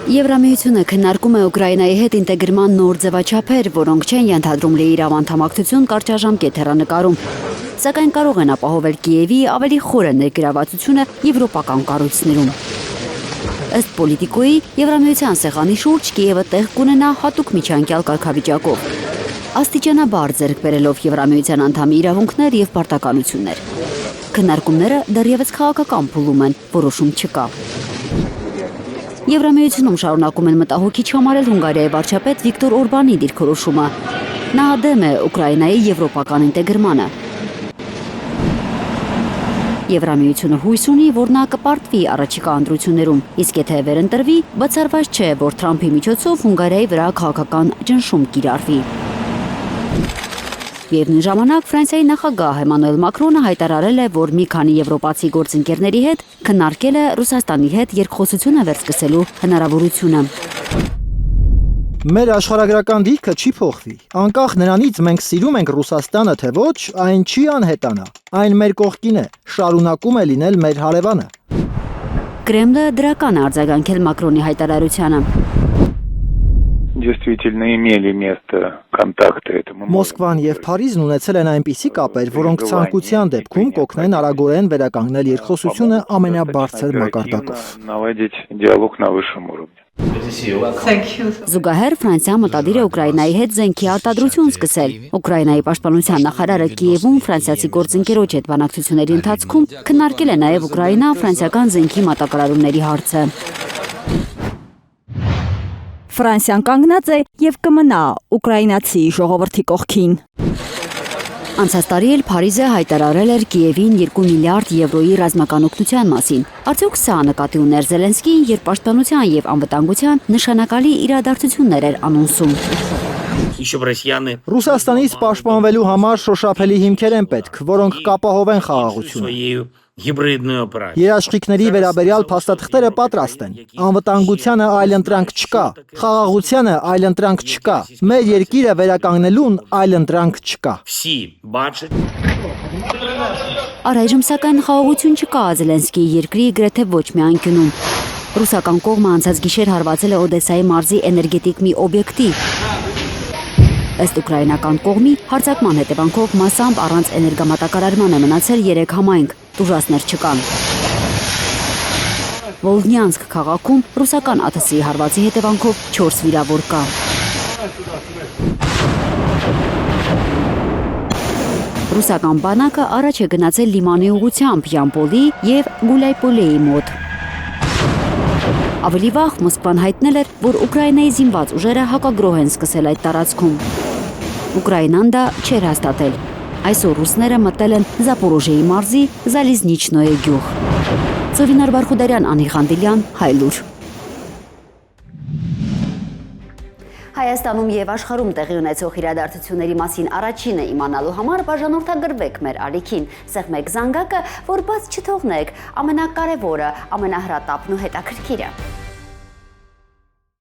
Եվրամիությունը քննարկում է Ուկրաինայի հետ ինտեգրման նոր ձևաչափեր, որոնք չեն ենթադրում լիիրավ անդամակցություն կարճաժամկետ հեռանկարում, սակայն կարող են ապահովել Կիևի ավելի խորը ներգրավվածությունը եվրոպական կառույցներում։ Ըստ Պոլիտիկոյի, Եվրամիության սեղանի շուրջ Կիևը տեղ կունենա հատուկ միջանկյալ կարգավիճակով, աստիճանաբար ձեռք բերելով Եվրամիության անդամի իրավունքներ եւ պարտականություններ։ Քննարկումները դեռևս քաղաքական փուլում են, որոշում չկա։ Եվրամիությունում շարունակում են մտահոգիչ համարել Հունգարիայի վարչապետ Վիկտոր Օրբանի դիրքորոշումը։ Նա դեմ է Ուկրաինայի եվրոպական ինտեգրմանը։ Եվրամիությունը հույս ունի, որ նա կպարտվի առաջիկա ընտրություններում, իսկ եթե վերընտրվի, բացառված չէ, որ Թրամփի միջոցով Հունգարիայի վրա քաղաքական ճնշում կիրառվի։ Միևնույն ժամանակ Ֆրանսիայի նախագահ Էմանուել Մակրոնը հայտարարել է, որ մի քանի եվրոպացի գործընկերների հետ քննարկել է Ռուսաստանի հետ երկխոսությունը վերսկսելու հնարավորությունը։ Մեր աշխարհագրական դիրքը չի փոխվի։ Անկախ նրանից մենք սիրում ենք Ռուսաստանը թե ոչ, այն չի անհետանա։ Այն մեր կողքին է, շարունակում է լինել մեր հարևանը։ Կրեմլը դրական է արձագանքել Մակրոնի հայտարարությանը։ Действительно имели место контакты. Մոսկվան եւ Փարիզն ունեցել են այնպիսի կապեր, որոնք ցանկության դեպքում կօգնեն արագորեն վերականգնել երկխոսությունը ամենաբարձր մակարդակով։ Наладить диалог на высшем уровне. Զուգահեռ Ֆրանսիան մտադիր է Ուկրաինայի հետ զենքի արտադրություն սկսել։ Ուկրաինայի պաշտպանության նախարարը Կիևում ֆրանսիացի գործընկերոջ հետ բանակցությունների ընթացքում քննարկել է նաև ուկրաինա-ֆրանսիական զենքի մատակարարումների հարցը։ Ֆրանսիան կանգնած է եւ կմնա ուկրաինացի ժողովրդի կողքին։ Անցած տարի էլ Փարիզը հայտարարել էր Կիևին 2 միլիարդ եվրոյի ռազմական օգնության մասին։ Արդյոք սա նկատի ուներ Զելենսկին, երբ պաշտպանության եւ անվտանգության նշանակալի իրադարձություններ էր անոնսում։ Ռուսաստանից պաշտպանվելու համար շոշափելի հիմքեր են պետք, որոնք կապահովեն խաղաղությունը։ Երաշխիքների վերաբերյալ փաստաթղթերը պատրաստ են։ Անվտանգությանը այլընտրանք չկա, խաղաղությանը այլընտրանք չկա, մեր երկիրը վերականգնելուն այլընտրանք չկա։ Առայժմ սակայն խաղաղություն չկա Զելենսկիի երկրի գրեթե ոչ մի անկյունում։ Ռուսական կողմը անցած գիշեր հարվածել է Օդեսայի մարզի էներգետիկ մի օբյեկտի։ Ըստ ուկրաինական կողմի, հարձակման հետևանքով մասամբ առանց էներգամատակարարման է մնացել 3 համայնք, տուժածներ չկան։ Վոլնյանսկ քաղաքում ռուսական ԱԹՍ-ի հարվածի հետևանքով 4 վիրավոր կա։ Ռուսական բանակը առաջ է գնացել լիմանի ուղղությամբ Յամպոլի եւ Գուլայպոլեի մոտ։ Ավելի վաղ Մոսկվան հայտնել էր, որ Ուկրաինայի զինված ուժերը հակագրոհ են սկսել այդ տարածքում։ Ուկրաինան դա չէր հաստատել։ Այսօր ռուսները մտել են Զապորոժիեի մարզի Զալիզնիչնոյե գյուղ։ Ծովինար Բարխուդարյան, Անի Խանդիլյան, Հայլուր։ Հայաստանում եւ աշխարհում տեղի ունեցող իրադարձությունների մասին առաջինը իմանալու համար բաժանորդագրվեք մեր ալիքին, սեղմեք զանգակը, որ բաց չթողնեք ամենակարևորը, ամենահրատապն ու հետաքրքիրը։